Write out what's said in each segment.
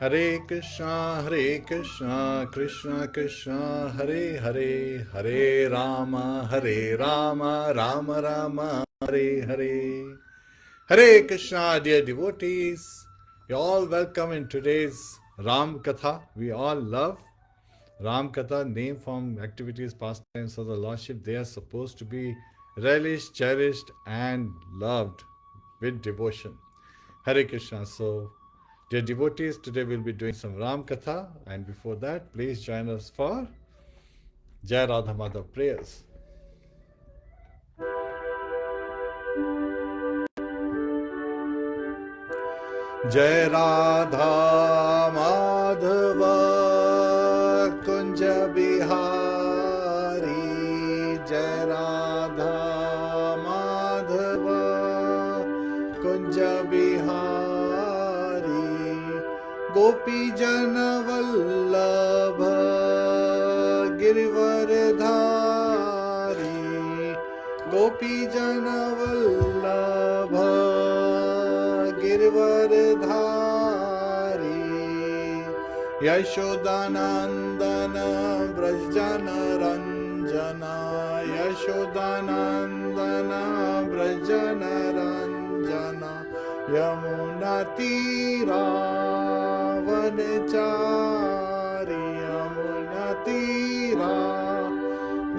Hare Krishna, Krishna Krishna, Hare Hare, Hare Rama, Rama Rama, Hare Hare. Hare Krishna, dear devotees. You're all welcome in today's Ram Katha. We all love Ram Katha, name, form, activities, pastimes of the Lordship. They are supposed to be relished, cherished, and loved with devotion. Hare Krishna. So, dear devotees, today we'll be doing some Ram Katha, and before that, please join us for Jai Radha Madhav prayers. Jai Radha Madhava Kunja Bihari, Jai Radha Madhava Kunja Bihari, Gopi Jana Vallabha Girivardhari, Gopi Jana Vallabha Girivardhari, Yashodanandana Brajjana Ranjana, Yashodanandana Brajjana Ranjana, Yamuna Tira Vanachari, Yamuna Tira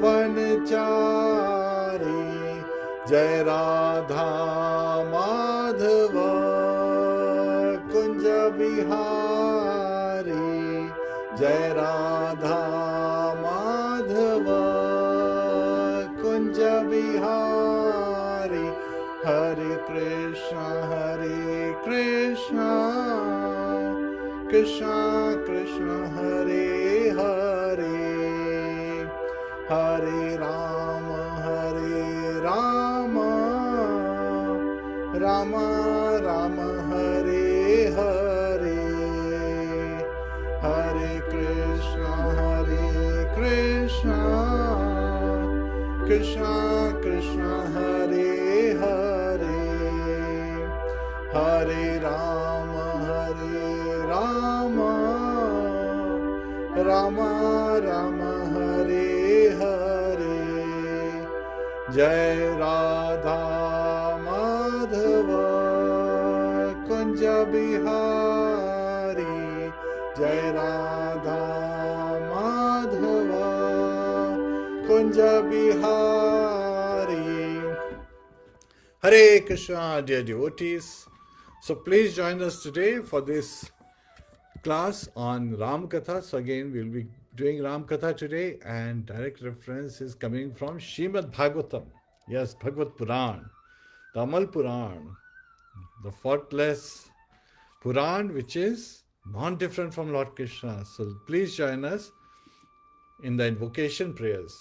Vanachari, Jai Radha Madhava Kunja Bihari, Jai Radha Madhava Kunja Bihari, Hare Krishna, Krishna Krishna, Hare Hare, Hare Rama, Rama Rama, Hare Hare, Hare Krishna, Krishna Krishna, Hare Hare, Hare Rama, Rama Rama, Hare Hare. Jai Radha Madhava Kunja Bihari, Jai Radha Madhava Kunja Bihari. Hare Krishna, dear devotees. So please join us today for this class on Ram Katha. So again, we'll be doing Ram Katha today, and direct reference is coming from Srimad Bhagavatam. Yes, Bhagavad Puran, the Amal Puran, the faultless Puran, which is non-different from Lord Krishna. So please join us in the invocation prayers.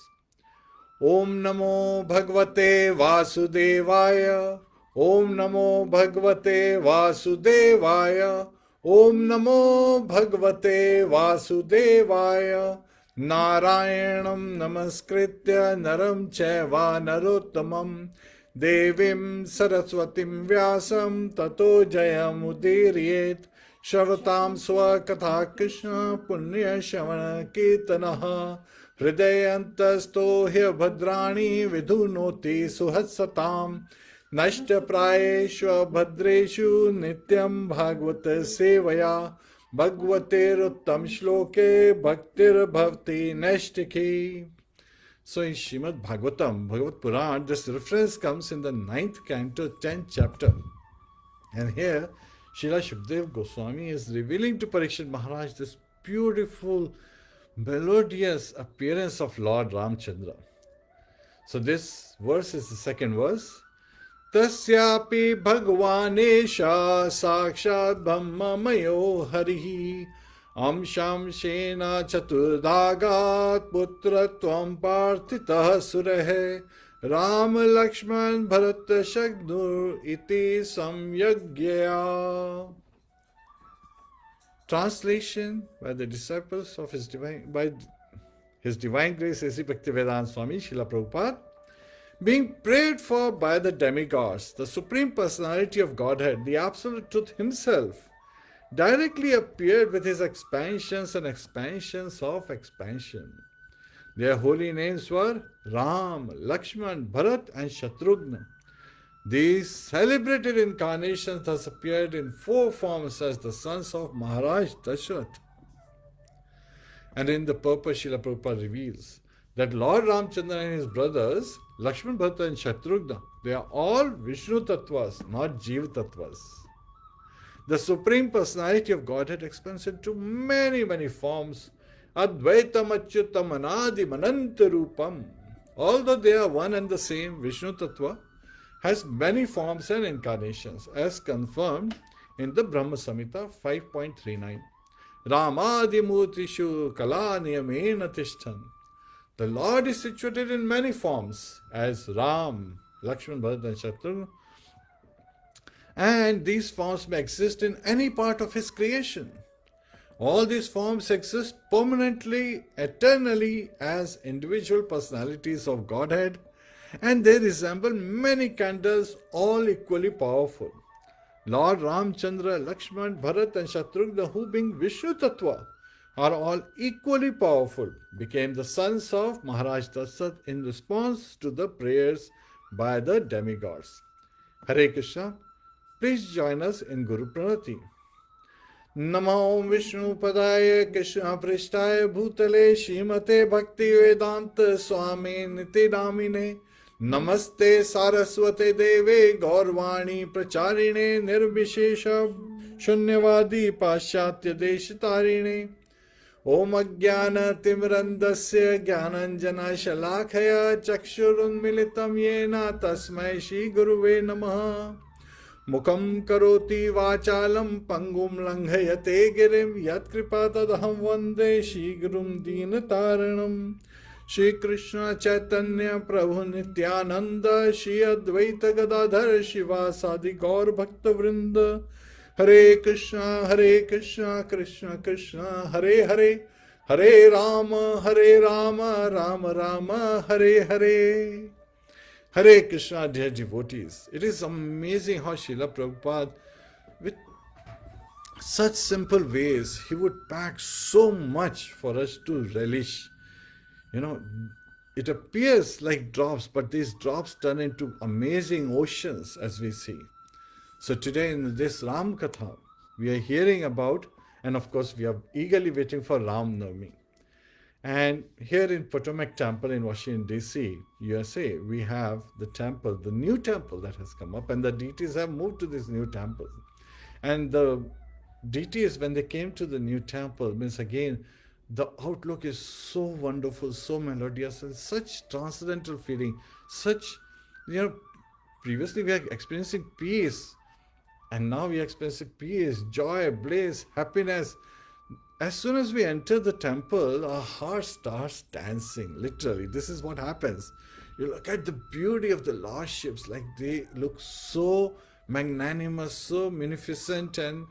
Om Namo Bhagavate Vasudevaya, Om Namo Bhagavate Vasudevaya, Om Namo Bhagavate Vasudevaya, Narayanam Namaskritya Naram Chaiva Narottamam, Devim Saraswatim Vyasam Tato Jayam Udiryet, Shavatam Swakatha Krishna Punya Shavana Kirtanaha, Hridayantasto Hya Bhadrani Vidhunoti Suhatsatam, Nashtaprayeshu Bhadreshu Nityam Bhagavata Sevaya, Bhagavateruttam Shloke Bhaktir Bhavti Nashtiki. So in Srimad Bhagavatam, Bhagavad Puran, this reference comes in the 9th canto, 10th chapter. And here, Srila Shukdev Goswami is revealing to Parikshit Maharaj this beautiful, melodious appearance of Lord Ramchandra. So this verse is the second verse. Tasyapi Bhagavanesha Sakshat Brahmamayo Harihi Amsham Shena Chaturdhagat Putratvam Partitah Surehe Ram Lakshman Bharat Shagnur Iti Samyagya. Translation by the disciples of His Divine Grace A.C. Bhaktivedanta Swami Srila Prabhupada, being prayed for by the demigods, the Supreme Personality of Godhead, the Absolute Truth Himself, directly appeared with his expansions and expansions of expansion. Their holy names were Ram, Lakshman, Bharat, and Shatrughna. These celebrated incarnations thus appeared in four forms as the sons of Maharaj Dashrath. And in the purpose, Srila Prabhupada reveals that Lord Ramchandra and his brothers, Lakshman, Bharata, and Shatrughna, they are all Vishnu Tattvas, not Jiva Tattvas. The Supreme Personality of Godhead expands into many, many forms. Advaitam Achyutam Anadi Mananta Rupam. Although they are one and the same, Vishnu Tattva has many forms and incarnations, as confirmed in the Brahma Samhita 5.39. Ramadimutishu Kala Niyamena Tishtan. The Lord is situated in many forms, as Ram, Lakshman, Bharat, and Shatrughna. And these forms may exist in any part of his creation. All these forms exist permanently, eternally, as individual personalities of Godhead, and they resemble many candles, all equally powerful. Lord Ramchandra, Lakshman, Bharat, and Shatrughna, who being Vishnu Tattva, are all equally powerful, became the sons of Maharaj Dashrath in response to the prayers by the demigods. Hare Krishna. Please join us in Guru Pranati. Namo Vishnu Padaya Krishna Prishtaya Bhutale Shrimate Bhakti Vedanta Swami Nitidamine Namaste Saraswate Deve Gaurvani Pracharine Nirvishesha Shunyavadi Paschatya Deshitarine Om Ajnana Timrandasya Jnananjana Shalakaya Chakshurunmilitam Yena Tasmai Shri Guruve Namaha Mukam karoti vachalam pangum langhayate girim yat kripa tadaham vande Shri Gurum Deenataranam Shri Krishna Chaitanya Prabhu Nityananda Shri Advaita Gadadhar Shiva Sadi Gaur Bhakta Vrinda Hare Krishna Krishna Krishna Hare Hare Hare Rama Rama Rama Hare Hare. Hare Krishna, dear devotees. It is amazing how Srila Prabhupada, with such simple ways, he would pack so much for us to relish. It appears like drops, but these drops turn into amazing oceans, as we see. So today in this Ram Katha, we are hearing about, and of course we are eagerly waiting for Ram Navami. And here in Potomac Temple in Washington, D.C., USA, we have the temple, the new temple that has come up, and the deities have moved to this new temple. And the deities, when they came to the new temple, means again, the outlook is so wonderful, so melodious, and such transcendental feeling, previously we are experiencing peace, and now we are experiencing peace, joy, bliss, happiness. As soon as we enter the temple, our heart starts dancing. Literally, this is what happens. You look at the beauty of the lordships, like they look so magnanimous, so munificent, and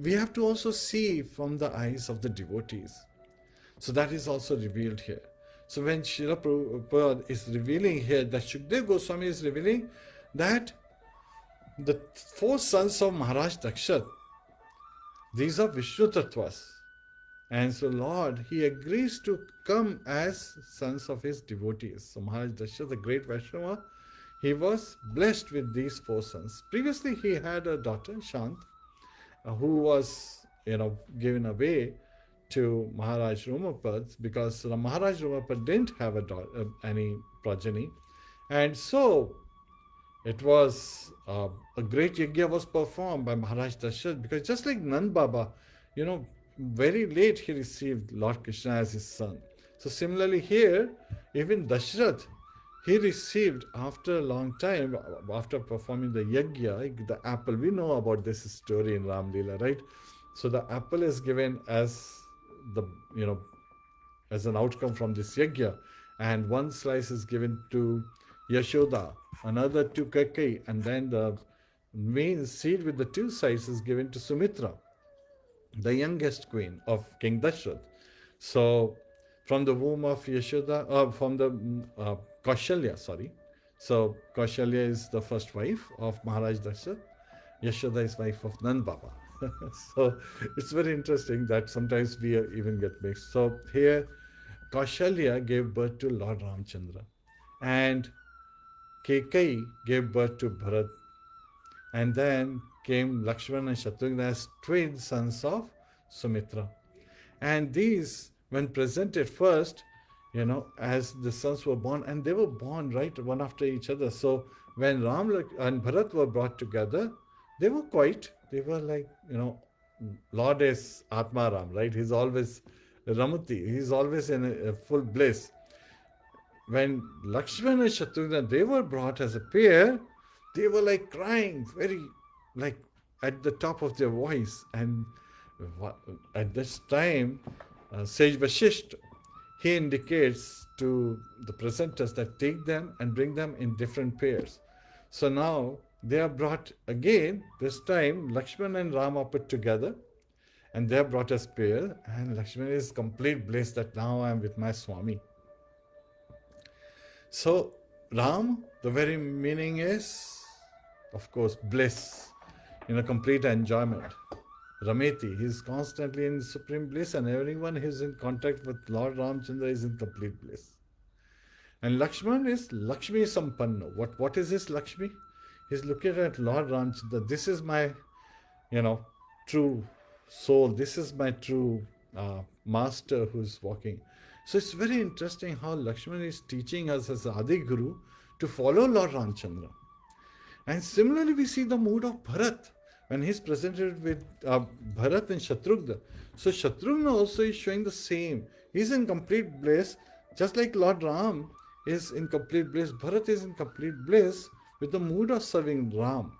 we have to also see from the eyes of the devotees. So that is also revealed here. So when Srila Prabhupada is revealing here, that Shukdev Goswami is revealing that the four sons of Maharaj Dakshat, these are Vishnu Tattvas. And so Lord, he agrees to come as sons of his devotees. So Maharaj Dashrath, the great Vaishnava, he was blessed with these four sons. Previously he had a daughter, Shant, who was given away to Maharaj Romapad, because Maharaj Romapad didn't have any progeny. And so it was a great yajna was performed by Maharaj Dashrath, because just like Nand Baba, very late he received Lord Krishna as his son. So similarly here, even Dashrath, he received after a long time, after performing the yajna, the apple. We know about this story in Ram Leela, right? So the apple is given as as an outcome from this yajna, and one slice is given to Yashoda, another to Kaikeyi, and then the main seed with the two sides is given to Sumitra, the youngest queen of King Dashrath. So from the womb of Yashoda, from the Kaushalya, sorry. So Kaushalya is the first wife of Maharaj Dashrath. Yashoda is wife of Nand Baba. So it's very interesting that sometimes we even get mixed. So here, Kaushalya gave birth to Lord Ramchandra, and Kekai gave birth to Bharat, and then came Lakshmana and Shatrugna as twin sons of Sumitra. And these, when presented first, as the sons were born, and they were born right one after each other. So when Ram and Bharat were brought together, they were like, Lord is Atma Ram, right? He's always Ramuti, he's always in a full bliss. When Lakshmana and Shatrugna, they were brought as a pair, they were like crying, very like at the top of their voice. And at this time, Sage Vashisht, he indicates to the presenters that take them and bring them in different pairs. So now they are brought again, this time Lakshman and Ram are put together, and they are brought as pair, and Lakshman is complete bliss that now I am with my Swami. So Ram, the very meaning is, of course, bliss, complete enjoyment. Rameti, he is constantly in supreme bliss, and everyone who is in contact with Lord Ramchandra is in complete bliss. And Lakshman is Lakshmi Sampanno. What is this Lakshmi? He's looking at Lord Ramchandra. This is my, true soul. This is my true master who's walking. So it's very interesting how Lakshman is teaching us as Adi Guru to follow Lord Ramchandra. And similarly, we see the mood of Bharat when he's presented with Bharat and Shatrugna. So Shatrugna also is showing the same. He's in complete bliss, just like Lord Ram is in complete bliss. Bharat is in complete bliss with the mood of serving Ram.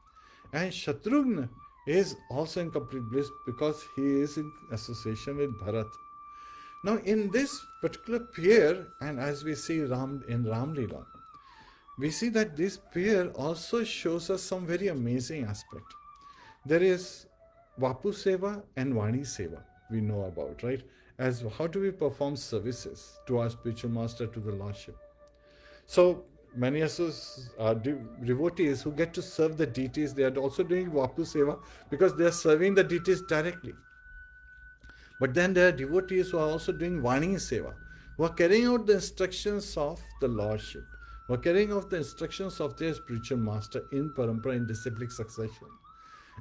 And Shatrugna is also in complete bliss because he is in association with Bharat. Now in this particular pair, and as we see Ram in Ram Leela, we see that this pair also shows us some very amazing aspect. There is Vapu Seva and Vani Seva we know about, right? As how do we perform services to our spiritual master, to the Lordship. So many of us devotees who get to serve the deities, they are also doing Vapu Seva because they are serving the deities directly. But then there are devotees who are also doing Vani Seva, who are carrying out the instructions of the Lordship, who are carrying out the instructions of their spiritual master in parampara, in disciplic succession.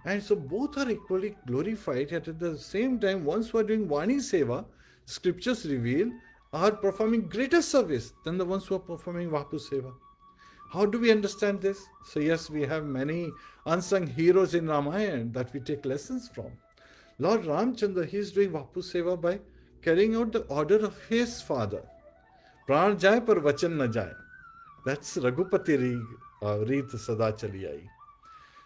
And so both are equally glorified, yet at the same time, ones who are doing Vani Seva, scriptures reveal, are performing greater service than the ones who are performing Vapu Seva. How do we understand this? So yes, we have many unsung heroes in Ramayana that we take lessons from. Lord Ramchandra, he is doing Vapu Seva by carrying out the order of his father. Pran jai par vachan na jai. That's Raghupati Reet Sada Chali Aayi.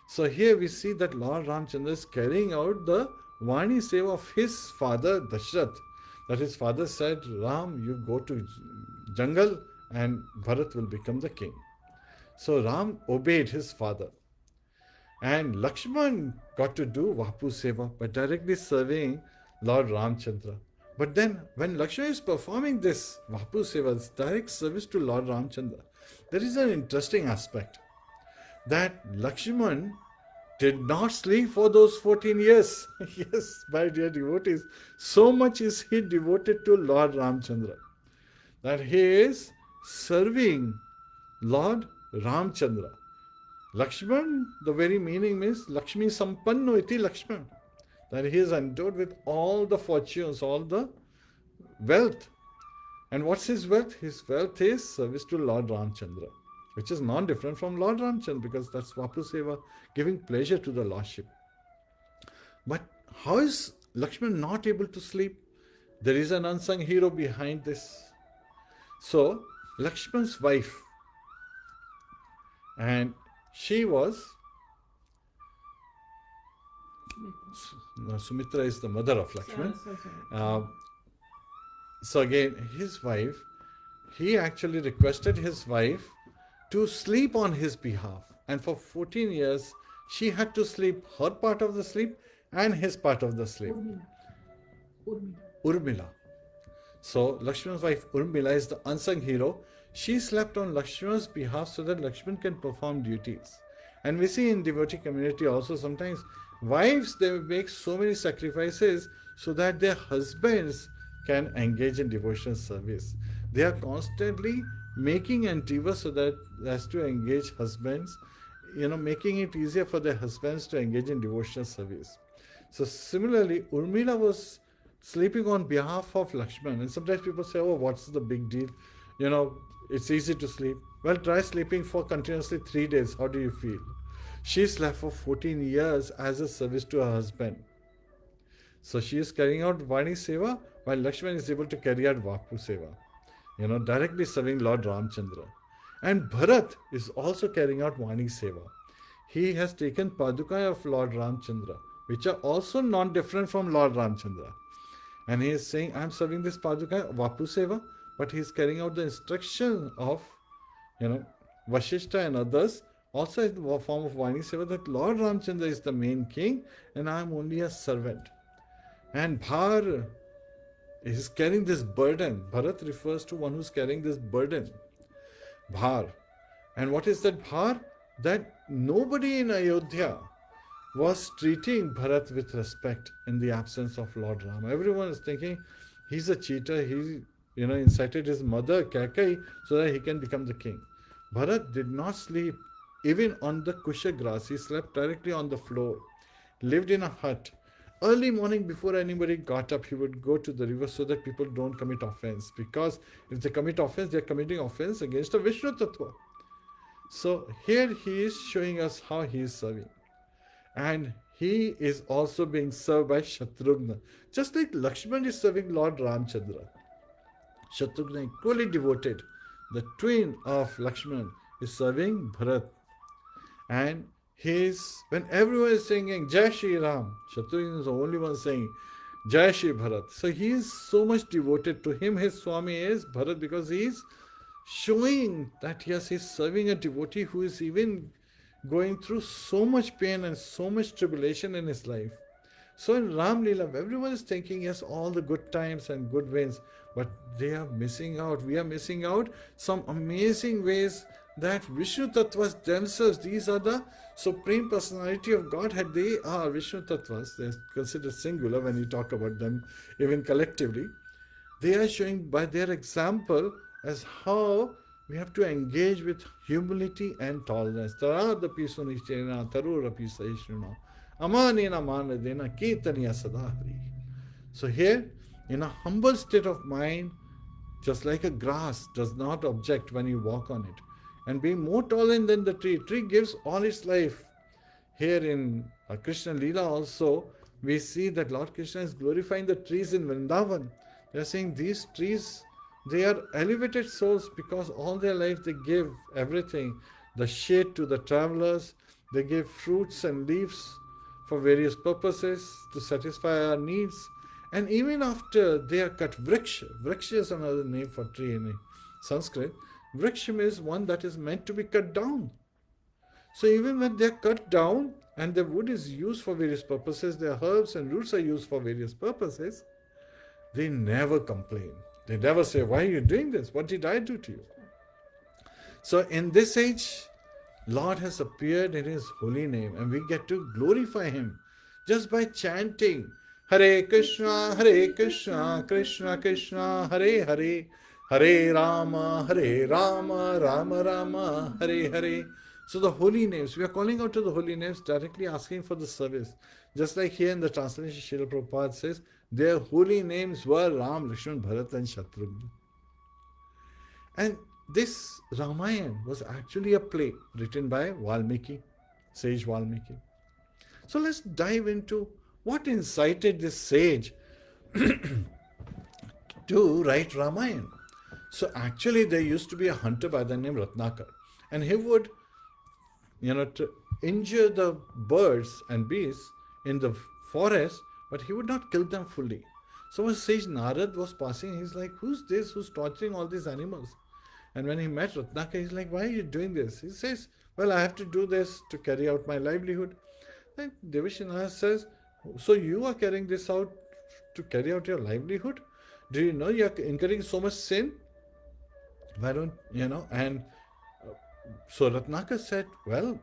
So here we see that Lord Ramchandra is carrying out the Vani Seva of his father Dashrath. That his father said, Ram, you go to jungle and Bharat will become the king. So Ram obeyed his father. And Lakshman got to do Vapu Seva by directly serving Lord Ramchandra. But then when Lakshman is performing this Vapu Seva, this direct service to Lord Ramchandra, there is an interesting aspect. That Lakshman did not sleep for those 14 years. Yes, my dear devotees, so much is he devoted to Lord Ramchandra that he is serving Lord Ramchandra. Lakshman, the very meaning means Lakshmi Sampanno iti Lakshman, that he is endowed with all the fortunes, all the wealth. And what's his wealth? His wealth is service to Lord Ramchandra, which is non-different from Lord Ramchandra because that's Vapu Seva, giving pleasure to the Lordship. But how is Lakshman not able to sleep? There is an unsung hero behind this. So, Lakshman's wife, and she was, Sumitra is the mother of Lakshman. So again, his wife, he actually requested his wife to sleep on his behalf. And for 14 years, she had to sleep her part of the sleep and his part of the sleep. Urmila. So Lakshman's wife Urmila is the unsung hero. She slept on Lakshman's behalf so that Lakshman can perform duties. And we see in devotee community also sometimes Wives, they make so many sacrifices so that their husbands can engage in devotional service. They are constantly making endeavors so that as to engage husbands, making it easier for their husbands to engage in devotional service. So similarly, Urmila was sleeping on behalf of Lakshman. And sometimes people say, oh, what's the big deal? You know, it's easy to sleep. Well, try sleeping for continuously 3 days. How do you feel? She slept for 14 years as a service to her husband. So she is carrying out Vani Seva while Lakshman is able to carry out Vapu Seva, directly serving Lord Ramchandra. And Bharat is also carrying out Vani Seva. He has taken Paduka of Lord Ramchandra, which are also non-different from Lord Ramchandra. And he is saying, I am serving this Paduka, Vapu Seva, but he is carrying out the instruction of, Vashishta and others, also in the form of Vani Seva, that Lord Ramchandra is the main king and I am only a servant. And Bhar is carrying this burden. Bharat refers to one who's carrying this burden. Bhar. And what is that Bhar? That nobody in Ayodhya was treating Bharat with respect in the absence of Lord Ram. Everyone is thinking he's a cheater. He, incited his mother Kaikai so that he can become the king. Bharat did not sleep even on the kusha grass. He slept directly on the floor, lived in a hut. Early morning, before anybody got up, he would go to the river so that people don't commit offense. Because if they commit offense, they are committing offense against the Vishnu Tattva. So here he is showing us how he is serving. And he is also being served by Shatrughna. Just like Lakshman is serving Lord Ramchandra. Shatrughna, equally devoted, the twin of Lakshman, is serving Bharat. And when everyone is singing Jai Shri Ram, Shatrughna is the only one saying Jai Shri Bharat. So he is so much devoted to him. His Swami is Bharat because he is showing that yes, he is serving a devotee who is even going through so much pain and so much tribulation in his life. So in Ram Leela, everyone is thinking yes, all the good times and good winds, but they are missing out. We are missing out some amazing ways that Vishnu Tattvas themselves, these are the Supreme Personality of Godhead, they are Vishnu Tattvas, they are considered singular when you talk about them, even collectively. They are showing by their example as how we have to engage with humility and tolerance. Taradapi sunichena tarurapi sahishnuna amanena manadena kirtaniya sadahari. So here, in a humble state of mind, just like a grass does not object when you walk on it, and being more tolerant than the tree. Tree gives all its life. Here in Krishna Leela also, we see that Lord Krishna is glorifying the trees in Vrindavan. They are saying these trees, they are elevated souls because all their life they give everything. The shade to the travelers, they give fruits and leaves for various purposes to satisfy our needs. And even after they are cut, vriksha is another name for tree in Sanskrit. Vriksham is one that is meant to be cut down. So even when they are cut down and the wood is used for various purposes, their herbs and roots are used for various purposes, they never complain. They never say, why are you doing this? What did I do to you? So in this age, Lord has appeared in his holy name and we get to glorify him just by chanting Hare Krishna, Krishna Krishna, Hare Hare, Hare Rama, Rama Rama, Hare Hare. So the holy names, we are calling out to the holy names, directly asking for the service. Just like here in the translation, Srila Prabhupada says, their holy names were Ram, Lakshman, Bharat and Shatrughna. And this Ramayana was actually a play written by Valmiki, sage Valmiki. So let's dive into what incited this sage to write Ramayana. So actually there used to be a hunter by the name Ratnakar, and he would to injure the birds and beasts in the forest, but he would not kill them fully. So when sage Narad was passing, he's like, who's this who's torturing all these animals? And when he met Ratnakar, he's like, why are you doing this? He says, well, I have to do this to carry out my livelihood. And Devashi Narad says, so you are carrying this out to carry out your livelihood? Do you know you are incurring so much sin? Why don't, and so Ratnakar said, well,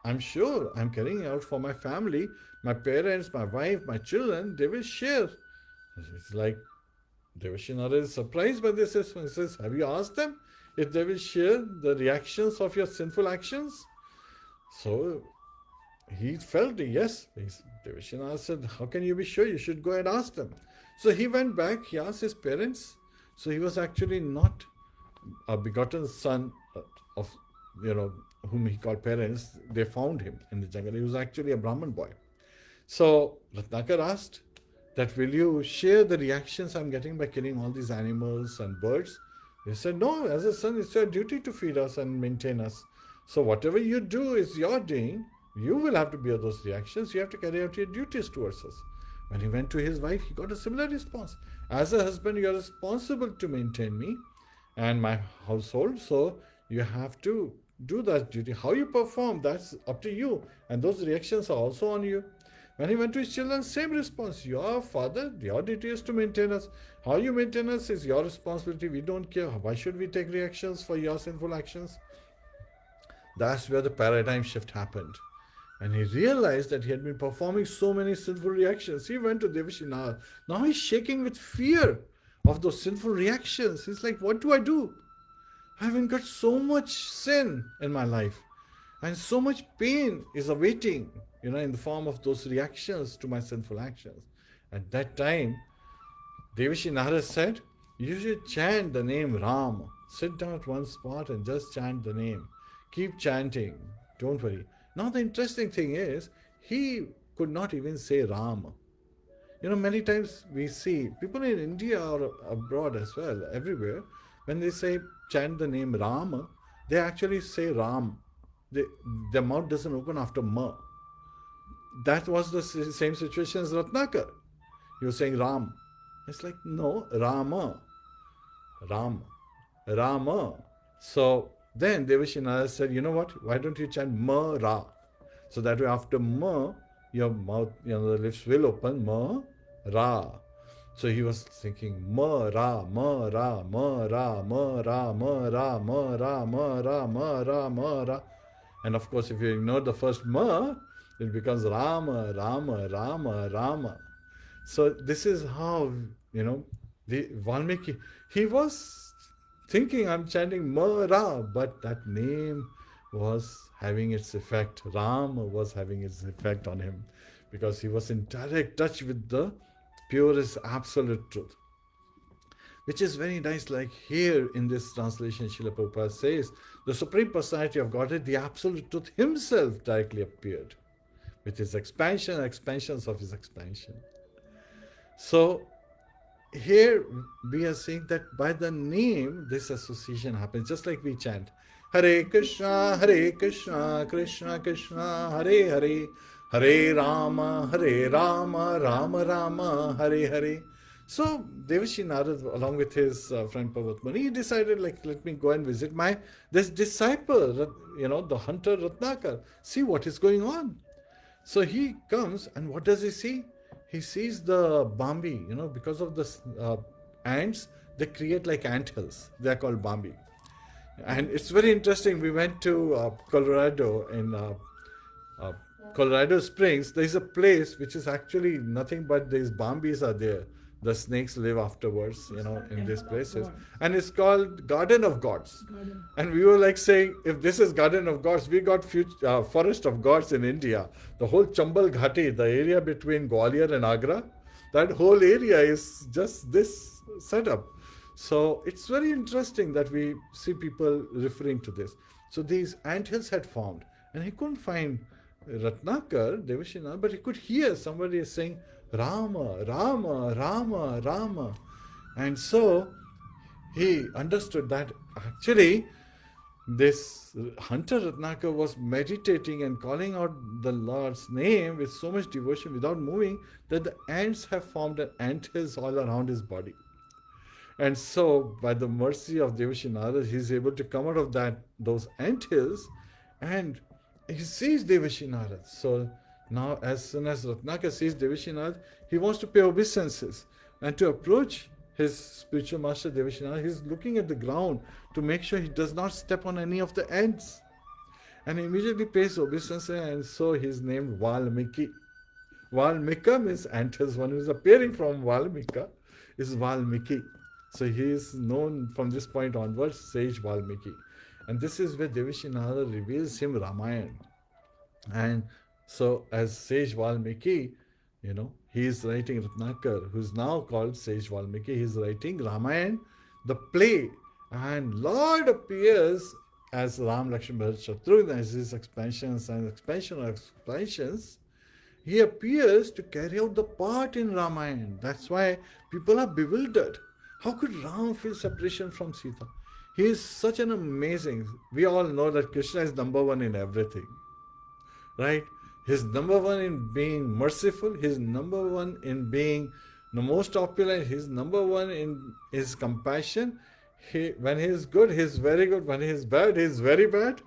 I'm sure I'm carrying out for my family, my parents, my wife, my children, they will share. It's like Devashinara is surprised by this. He says, have you asked them if they will share the reactions of your sinful actions? So he felt yes. Devashinara said, how can you be sure? You should go and ask them. So he went back, he asked his parents. So he was actually not a begotten son of, whom he called parents. They found him in the jungle. He was actually a Brahmin boy. So Ratnakar asked that, will you share the reactions I'm getting by killing all these animals and birds? He said, no, as a son, it's your duty to feed us and maintain us. So whatever you do is your doing. You will have to bear those reactions. You have to carry out your duties towards us. When he went to his wife, he got a similar response. As a husband, you are responsible to maintain me and my household. So you have to do that duty. How you perform, that's up to you. And those reactions are also on you. When he went to his children, same response. Your father, your duty is to maintain us. How you maintain us is your responsibility. We don't care. Why should we take reactions for your sinful actions? That's where the paradigm shift happened. And he realized that he had been performing so many sinful reactions. He went to Devashinara. Now he's shaking with fear of those sinful reactions. He's like, what do I do? I haven't got so much sin in my life. And so much pain is awaiting, in the form of those reactions to my sinful actions. At that time, Devashi Narada said, you should chant the name Ram. Sit down at one spot and just chant the name. Keep chanting. Don't worry. Now the interesting thing is, he could not even say Ram. Many times we see people in India or abroad as well, everywhere, when they say chant the name Ram, they actually say Ram. Their mouth doesn't open after Ma. That was the same situation as Ratnakar. He was saying Ram. It's like, no, Rama. Ram. Rama. So then Devashinara said, you know what? Why don't you chant Ma Ra? So that way after Ma, your mouth, the lips will open. Ma Ra. So he was thinking Ma Ra, Ma Ra, Ma Ra, Ma Ra, Ma Ra, Ma Ra, Ma Ra, Ma Ra, Ma Ra. And of course, if you ignore the first Ma, it becomes Rama, Rama, Rama, Rama. So this is how, the Valmiki, he was thinking I'm chanting Ma Ra, but that name was having its effect. Ram was having its effect on him because he was in direct touch with the purest absolute truth. Which is very nice, like here in this translation, Srila Prabhupada says, the Supreme Personality of Godhead, the Absolute Truth himself directly appeared with his expansions of his expansion. So here we are saying that by the name, this association happens, just like we chant, Hare Krishna, Krishna Krishna, Hare Hare, Hare Rama, Rama Rama, Hare Hare. So Devashi Narad, along with his friend Pavatmani, he decided, let me go and visit this disciple, the hunter Ratnakar, see what is going on. So he comes, and what does he see? He sees the Bambi, because of the ants, they create like ant hills. They are called Bambi. And it's very interesting. We went to Colorado, in Colorado Springs. There's a place which is actually nothing but these Bambis are there. The snakes live afterwards, in these places. And it's called Garden of Gods. And we were saying, if this is Garden of Gods, we got Forest of Gods in India. The whole Chambal Ghati, the area between Gwalior and Agra, that whole area is just this setup. So it's very interesting that we see people referring to this. So these anthills had formed, and he couldn't find Ratnakar, Devashinara, but he could hear somebody saying, Rama, Rama, Rama, Rama. And so he understood that actually this hunter Ratnakar was meditating and calling out the Lord's name with so much devotion without moving that the ants have formed an ant hills all around his body. And so by the mercy of Devashinara, he's able to come out of those ant hills, and he sees Devashinara. So now, as soon as Ratnakar sees Devashinara, he wants to pay obeisances. And to approach his spiritual master Devashinara, he's looking at the ground to make sure he does not step on any of the ants. and immediately pays obeisance, and so he's named Valmiki. Valmika means antlers. One who is appearing from Valmika is Valmiki. So he is known from this point onwards, Sage Valmiki. And this is where Devashi Narada reveals him Ramayana. And so, as Sage Valmiki, he is writing Ratnakar, who is now called Sage Valmiki. He is writing Ramayana, the play, and Lord appears as Ram Lakshman Bharat Shatrugna, as his expansions and expansion of expansions. He appears to carry out the part in Ramayana. That's why people are bewildered. How could Ram feel separation from Sita? He is such an amazing. We all know that Krishna is number one in everything, right? He's number one in being merciful. He's number one in being the most opulent. He's number one in his compassion. When he is good, he's very good. When he is bad, he's very bad,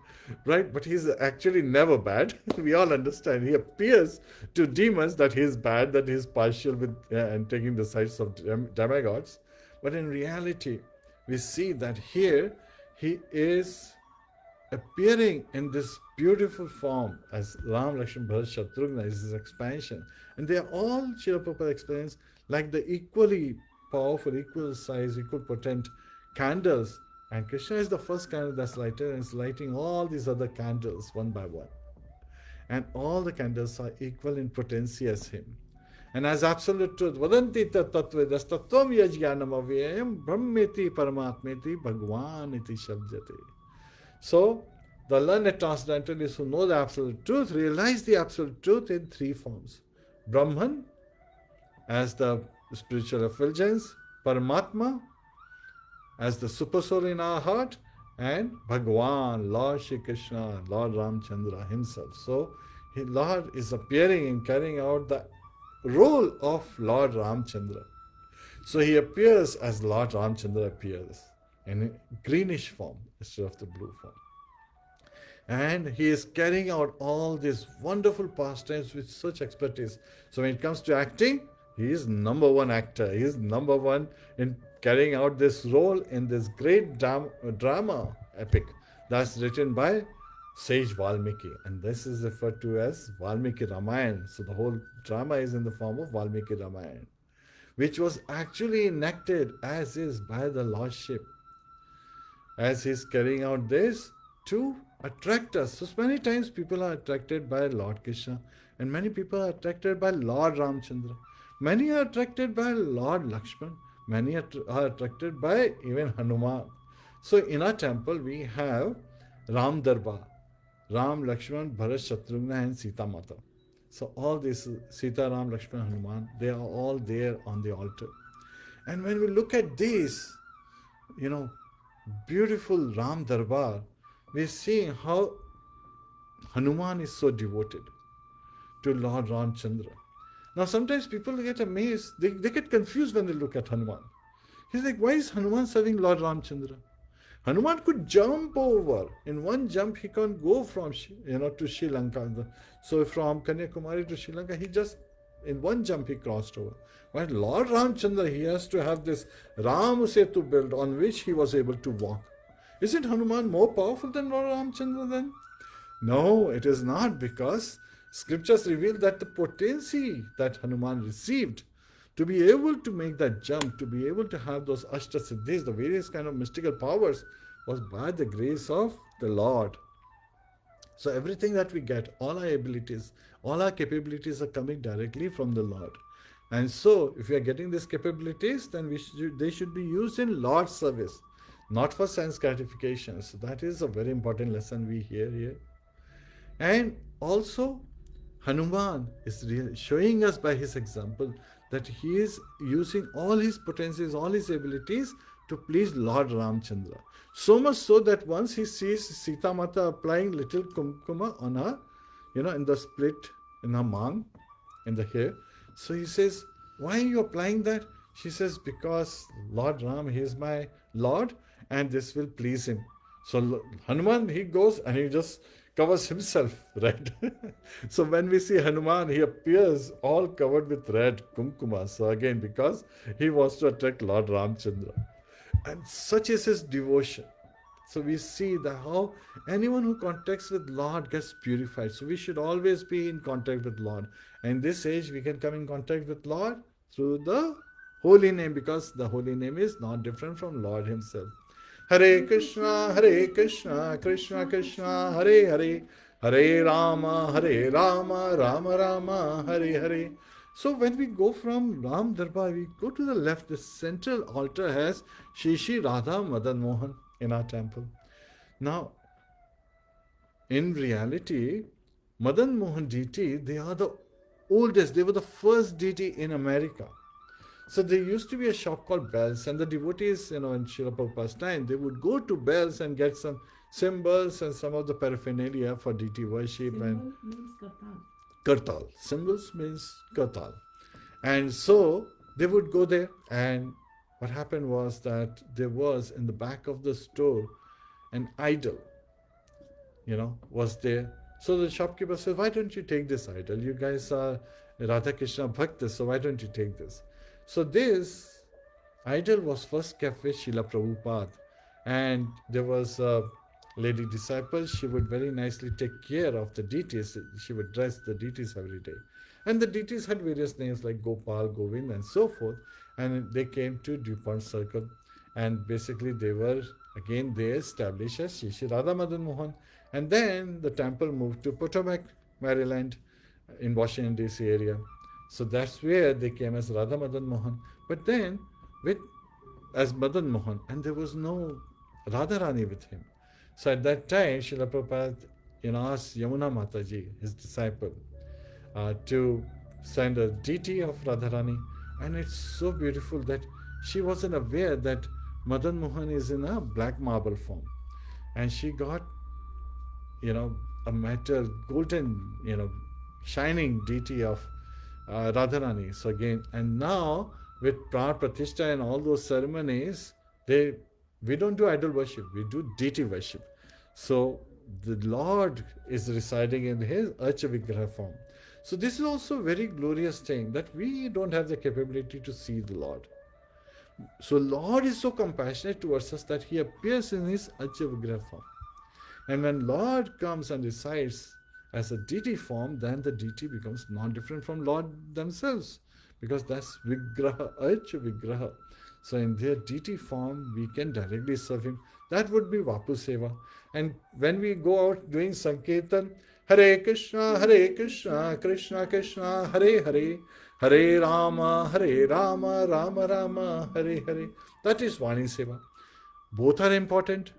right? But he's actually never bad. We all understand. He appears to demons that he's bad, that he's partial with and taking the sides of demigods. But in reality, we see that here he is appearing in this beautiful form as Ram Lakshman Bharat Shatrugna is his expansion. And they are all, Srila Prabhupada explains, like the equally powerful, equal size, equal potent candles. And Krishna is the first candle that's lighted and is lighting all these other candles one by one. And all the candles are equal in potency as him. And as absolute truth, Vadanti tattvedas tattvam yajnanam avyayam brahmeti paramatmeti bhagwan iti shabjate. So, the learned transcendentalists who know the absolute truth realize the absolute truth in three forms. Brahman as the spiritual effulgence, Paramatma as the super soul in our heart, and Bhagwan, Lord Shri Krishna, Lord Ramchandra himself. So, Lord is appearing and carrying out the role of Lord Ramchandra. So he appears as Lord Ramchandra appears in a greenish form instead of the blue form. And he is carrying out all these wonderful pastimes with such expertise. So when it comes to acting, he is number one actor. He is number one in carrying out this role in this great drama epic that's written by Sage Valmiki. And this is referred to as Valmiki Ramayana. So the whole drama is in the form of Valmiki Ramayana, which was actually enacted as is by the Lordship, as he's carrying out this to attract us. So many times people are attracted by Lord Krishna, and many people are attracted by Lord Ramchandra. Many are attracted by Lord Lakshman. Many are attracted by even Hanuman. So in our temple we have Ram Darbar, Ram, Lakshman, Bharat, Shatrugna, and Sita Mata. So all these, Sita, Ram, Lakshman, Hanuman, they are all there on the altar. And when we look at this, beautiful Ram Darbar, we see how Hanuman is so devoted to Lord Ramchandra. Now sometimes people get amazed, they get confused when they look at Hanuman. He's like, why is Hanuman serving Lord Ramchandra? Hanuman could jump over. In one jump, he can't go from, to Sri Lanka. So from Kanyakumari to Sri Lanka, in one jump, he crossed over. But Lord Ramchandra, he has to have this Ram Setu built on which he was able to walk. Isn't Hanuman more powerful than Lord Ramchandra then? No, it is not, because scriptures reveal that the potency that Hanuman received to be able to make that jump, to be able to have those Ashtasiddhis, the various kind of mystical powers, was by the grace of the Lord. So everything that we get, all our abilities, all our capabilities are coming directly from the Lord. And so, if we are getting these capabilities, then they should be used in Lord's service, not for sense gratification. So that is a very important lesson we hear here. And also, Hanuman is showing us by his example that he is using all his potencies, all his abilities to please Lord Ramchandra. So much so that once he sees Sita Mata applying little kumkuma on her, in the split, in her mang, in the hair. So he says, why are you applying that? She says, because Lord Ram, he is my Lord and this will please him. So Hanuman, he goes and he just covers himself, right? So when we see Hanuman, he appears all covered with red kumkuma. So again, because he wants to attract Lord Ramchandra. And such is his devotion. So we see that how anyone who contacts with Lord gets purified. So we should always be in contact with Lord. And in this age, we can come in contact with Lord through the holy name, because the holy name is not different from Lord Himself. Hare Krishna, Krishna Krishna, Hare Hare, Hare Rama, Rama Rama, Hare Hare. So when we go from Ram Darbar, we go to the left. The central altar has Shri Shri Radha Madan Mohan in our temple. Now, in reality, Madan Mohan deity, they are the oldest. They were the first deity in America. So there used to be a shop called Bells, and the devotees, in Srila Prabhupada's time, they would go to Bells and get some symbols and some of the paraphernalia for deity worship. Symbol and means kartal. Symbols means kartal. And so they would go there, and what happened was that there was in the back of the store an idol, was there. So the shopkeeper said, why don't you take this idol? You guys are Radha Krishna Bhaktas, so why don't you take this? So this idol was first kept with Srila Prabhupada, and there was a lady disciple. She would very nicely take care of the deities. She would dress the deities every day. And the deities had various names like Gopal, Govind, and so forth. And they came to DuPont Circle, and basically they established as Shri Shri Radha Madan Mohan. And then the temple moved to Potomac, Maryland, in Washington DC area. So that's where they came as Radha Madan Mohan. But then as Madan Mohan, and there was no Radharani with him. So at that time, Srila Prabhupada asked Yamuna Mataji, his disciple, to send a deity of Radharani. And it's so beautiful that she wasn't aware that Madan Mohan is in a black marble form. And she got, a metal, golden, shining deity of Radharani. So again, and now with Pran Pratishtha and all those ceremonies, we don't do idol worship, we do deity worship. So the Lord is residing in his Archa Vigraha form. So this is also a very glorious thing, that we don't have the capability to see the Lord. So Lord is so compassionate towards us that he appears in his Archa Vigraha form. And when Lord comes and resides as a deity form, then the deity becomes non-different from Lord themselves, because that's Vigraha, Archa Vigraha. So in their deity form, we can directly serve him. That would be Vapu Seva. And when we go out doing Sankirtan, Hare Krishna, Krishna Krishna, Hare Hare, Hare Rama, Rama Rama, Hare Hare. That is Vani Seva. Both are important.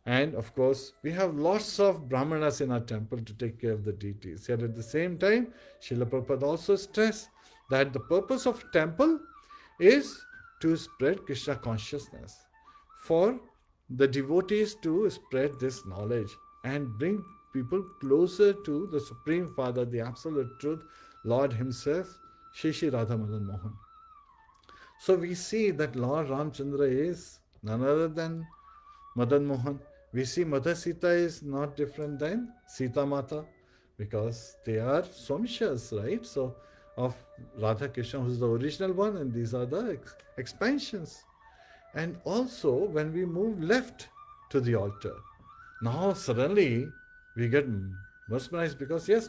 And of course, we have lots of Brahmanas in our temple to take care of the deities. Yet at the same time, Srila Prabhupada also stressed that the purpose of temple is to spread Krishna consciousness, for the devotees to spread this knowledge and bring people closer to the Supreme Father, the Absolute Truth, Lord Himself, Shri Shri Radha Madan Mohan. So we see that Lord Ramchandra is none other than Madan Mohan. We see Mother Sita is not different than Sita Mata, because they are Swamishas, right? So of Radha Krishna, who is the original one, and these are the expansions. And also when we move left to the altar, now suddenly we get mesmerized, because yes,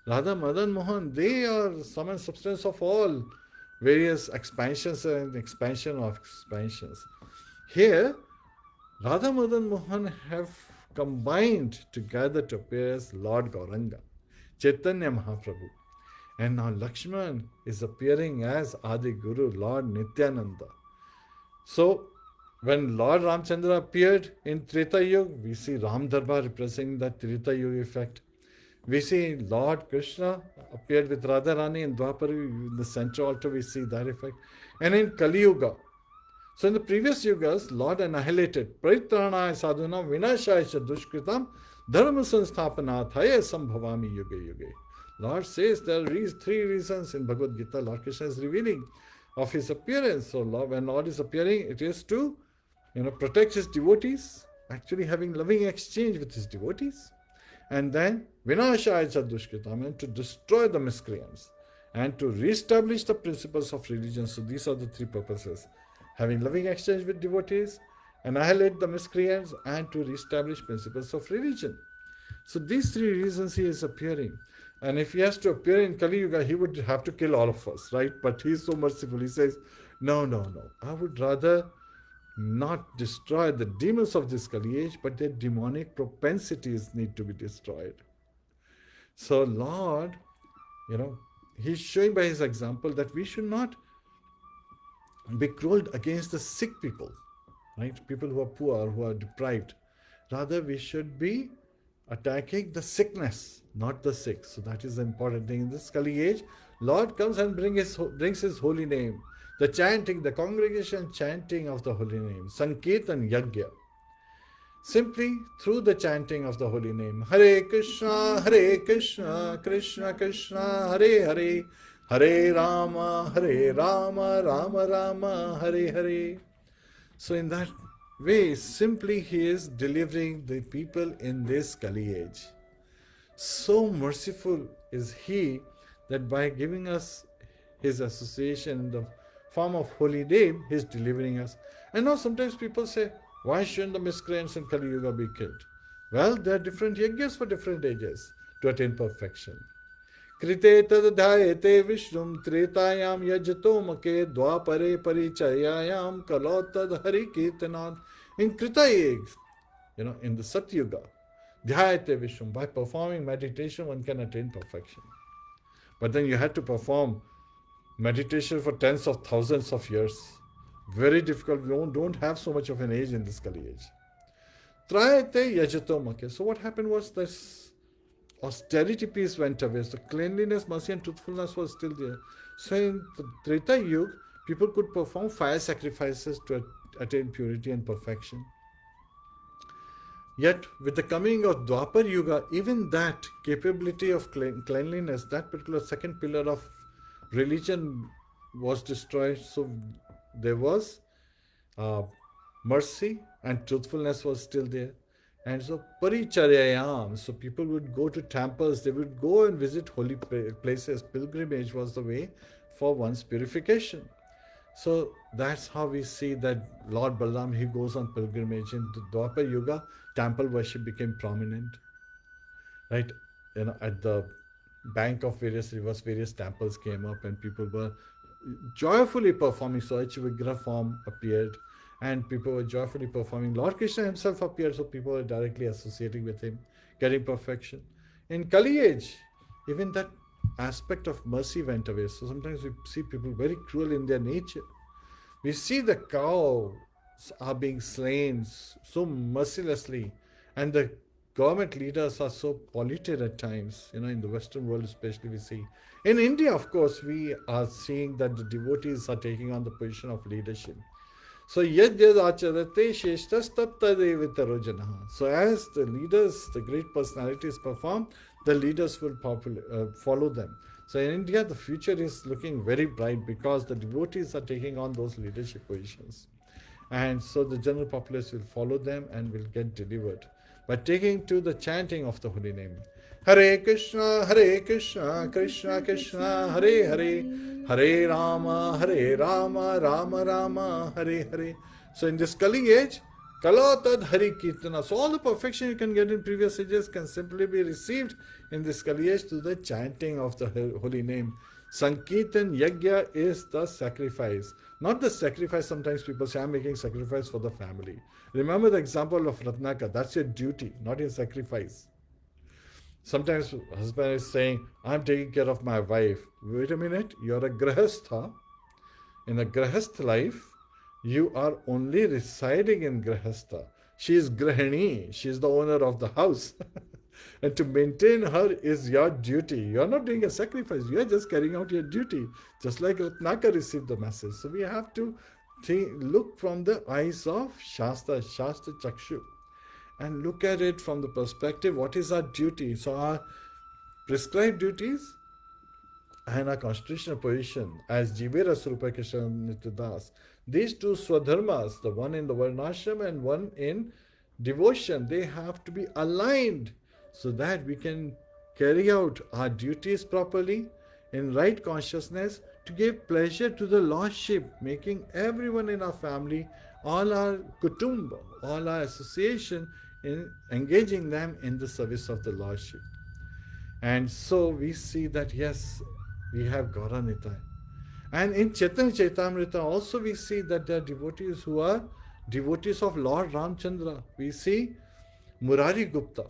Radha Madan Mohan, they are sum and substance of all various expansions and expansion of expansions. Here, Radha Madan Mohan have combined together to appear as Lord Gauranga, Chaitanya Mahaprabhu. And now Lakshman is appearing as Adi Guru, Lord Nityananda. So, when Lord Ramchandra appeared in Treta Yuga, we see Ram Darbar representing that Treta Yuga effect. We see Lord Krishna appeared with Radharani in Dwapara, in the central altar, we see that effect. And in Kali Yuga, so in the previous yugas, Lord annihilated Paritrāṇāya sadhunam vinashāya ca dushkritam dharma sansthapanāthaya sambhavami yuge yuge. Lord says there are three reasons in Bhagavad Gita. Lord Krishna is revealing of his appearance. So when Lord is appearing, it is to protect his devotees, actually having loving exchange with his devotees. And then vinashāya ca dushkritam, and to destroy the miscreants and to reestablish the principles of religion. So these are the three purposes: having loving exchange with devotees, annihilate the miscreants, and to reestablish principles of religion. So these three reasons he is appearing. And if he has to appear in Kali Yuga, he would have to kill all of us, right? But he is so merciful. He says, no, no, no. I would rather not destroy the demons of this Kali age, but their demonic propensities need to be destroyed. So Lord, he's showing by his example that we should not be cruel against the sick people, right? People who are poor, who are deprived. Rather, we should be attacking the sickness, not the sick. So that is the important thing. In this Kali age, Lord comes and brings his holy name. The chanting, the congregation chanting of the holy name, Sankirtan Yajna. Simply through the chanting of the holy name, Hare Krishna, Krishna Krishna, Hare Hare, Hare Rama, Rama Rama, Hare Hare. So in that way, simply he is delivering the people in this Kali age. So merciful is he that by giving us his association in the form of holy name, he is delivering us. And now sometimes people say, why shouldn't the miscreants in Kali Yuga be killed? Well, there are different yajnas for different ages to attain perfection. Krite tadadhyayate vishnum tretayam yajto make dwapare parichayayam kalotad hari kirtanad. In Krita age, in the Satyuga, dhyayate vishnum, by performing meditation one can attain perfection. But then you had to perform meditation for tens of thousands of years. Very difficult. We don't have so much of an age in this Kali age. Trayate yajato make. So what happened was this austerity piece went away. So cleanliness, mercy and truthfulness was still there. So in the Treta Yuga, people could perform fire sacrifices to attain purity and perfection. Yet with the coming of Dwapar Yuga, even that capability of cleanliness, that particular second pillar of religion was destroyed. So there was mercy and truthfulness was still there. And so paricharyayam, so people would go to temples, they would go and visit holy places. Pilgrimage was the way for one's purification. So that's how we see that Lord Balaram, he goes on pilgrimage. In the Dwapar Yuga, temple worship became prominent. Right? At the bank of various rivers, various temples came up and people were joyfully performing. So Vigraha form appeared and people were joyfully performing. Lord Krishna himself appeared, so people were directly associating with him, getting perfection. In Kali age, even that aspect of mercy went away. So sometimes we see people very cruel in their nature. We see the cows are being slain so mercilessly, and the government leaders are so polluted at times, in the Western world especially we see. In India, of course, we are seeing that the devotees are taking on the position of leadership. So, yad acharate sheshtas tattadevitaro. So, as the leaders, the great personalities perform, the leaders will follow them. So, in India, the future is looking very bright because the devotees are taking on those leadership positions. And so, the general populace will follow them and will get delivered by taking to the chanting of the holy name. Hare Krishna, Krishna Krishna, Hare Hare, Hare Rama, Rama Rama, Hare Hare. So in this Kali age, Kalatad Hari Kirtana. So all the perfection you can get in previous ages can simply be received in this Kali age through the chanting of the holy name. Sankirtan Yajna is the sacrifice. Not the sacrifice, sometimes people say, I'm making sacrifice for the family. Remember the example of Ratnakar. That's your duty, not your sacrifice. Sometimes husband is saying, I'm taking care of my wife. Wait a minute, you're a grahastha. In a grahastha life, you are only residing in grahastha. She is grahini. She is the owner of the house. And to maintain her is your duty. You are not doing a sacrifice. You are just carrying out your duty. Just like Ratnakar received the message. So we have to look from the eyes of Shastra Chakshu. And look at it from the perspective, what is our duty? So our prescribed duties and our constitutional position as Jivera Swarupa Krishna Nityadas, these two swadharmas, the one in the Varnashram and one in devotion, they have to be aligned so that we can carry out our duties properly in right consciousness to give pleasure to the Lordship, making everyone in our family, all our kutumba, all our association, in engaging them in the service of the Lordship. And so we see that yes, we have Gaura Nitai. And in Chaitanya Chaitamrita also we see that there are devotees who are devotees of Lord Ramchandra. We see Murari Gupta,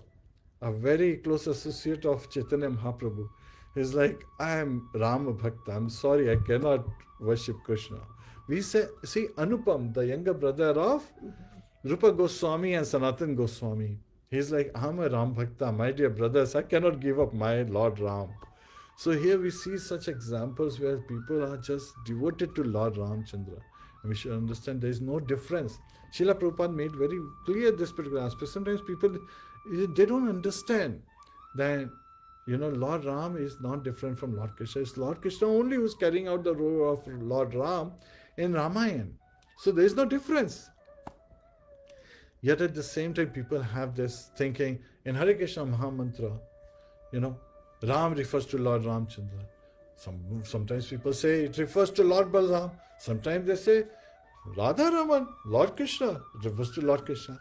a very close associate of Chaitanya Mahaprabhu. He's like, I am Rama Bhakta. I'm sorry, I cannot worship Krishna. We see Anupam, the younger brother of Rupa Goswami and Sanatan Goswami. He's like, I'm a Ram Bhakta, my dear brothers, I cannot give up my Lord Ram. So here we see such examples where people are just devoted to Lord Ramchandra. And we should understand there is no difference. Srila Prabhupada made very clear this particular aspect. Sometimes people, they don't understand that, Lord Ram is not different from Lord Krishna. It's Lord Krishna only who's carrying out the role of Lord Ram in Ramayana. So there is no difference. Yet at the same time, people have this thinking in Hare Krishna Mahamantra, Ram refers to Lord Ramchandra. Sometimes people say it refers to Lord Balaram. Sometimes they say Radha Raman, Lord Krishna, refers to Lord Krishna.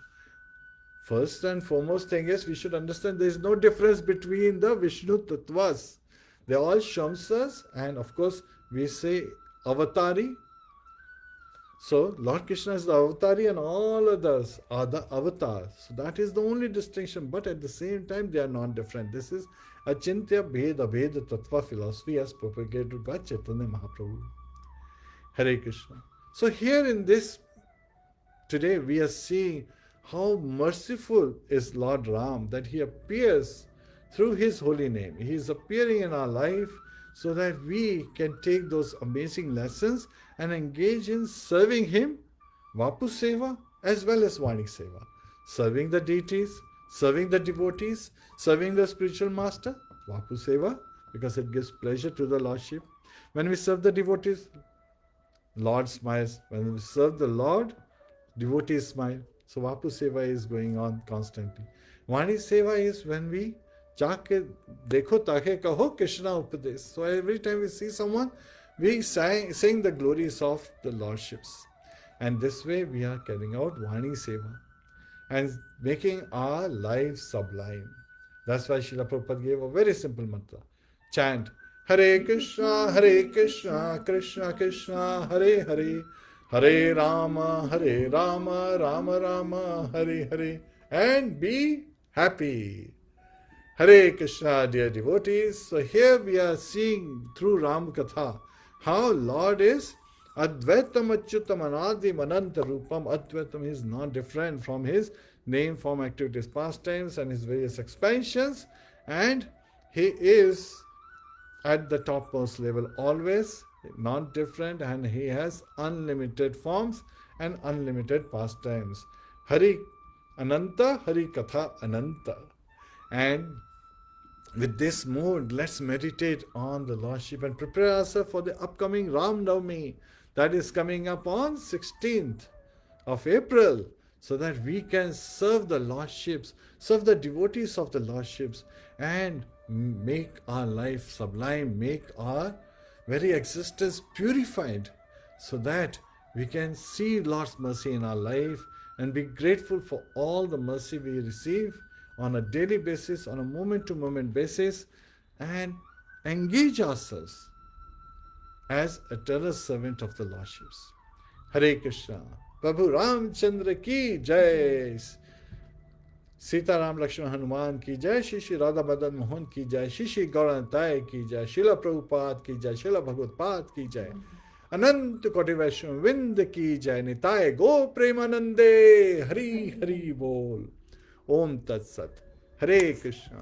First and foremost thing is we should understand there is no difference between the Vishnu Tattvas. They are all Shamsas, and of course we say Avatari. So Lord Krishna is the Avatari and all others are the avatars. So that is the only distinction, but at the same time they are not different. This is Achintya Bheda Bheda Tattva philosophy as propagated by Chaitanya Mahaprabhu. Hare Krishna. So here in this, today we are seeing how merciful is Lord Ram, that he appears through his holy name. He is appearing in our life so that we can take those amazing lessons and engage in serving him, Vapu Seva as well as Vani Seva. Serving the deities, serving the devotees, serving the spiritual master, Vapu Seva, because it gives pleasure to the Lordship. When we serve the devotees, Lord smiles. When we serve the Lord, devotees smile. So Vapu Seva is going on constantly. Vani Seva is when we Jaake dekho take kaho Krishna Upadesh. So every time we see someone, we sing the glories of the Lordships. And this way we are carrying out Vani Seva and making our lives sublime. That's why Srila Prabhupada gave a very simple mantra. Chant Hare Krishna, Krishna Krishna, Hare Hare, Hare Rama, Rama Rama, Hare Hare, and be happy. Hare Krishna, dear devotees. So here we are seeing through Ram Katha how Lord is Advaitam Achyutam Anadim Ananta Rupam. Advaitam is not different from his name, form, activities, pastimes and his various expansions, and he is at the topmost level always, not different, and he has unlimited forms and unlimited pastimes. Hari Ananta, Hari Katha Ananta. And with this mood, let's meditate on the Lordship and prepare ourselves for the upcoming Ram Navami that is coming up on 16th of April, so that we can serve the Lordships, serve the devotees of the Lordships, and make our life sublime, make our very existence purified, so that we can see Lord's mercy in our life and be grateful for all the mercy we receive on a daily basis, on a moment-to-moment basis, and engage ourselves as eternal servant of the Lordships. Hare Krishna. Prabhu Ramchandra ki jai. Sita Ram Lakshman Hanuman ki jai. Shri Radha Madan Mohan ki jai. Shri Gauranatai ki jai. Srila Prabhupada ki jai. Srila Bhagavad Pad ki jai. Anant Koti Vaishnav Vind ki jai. Nitai Go Premanande. Hari Hari Bol. Om Tat Sat. Hare Krishna.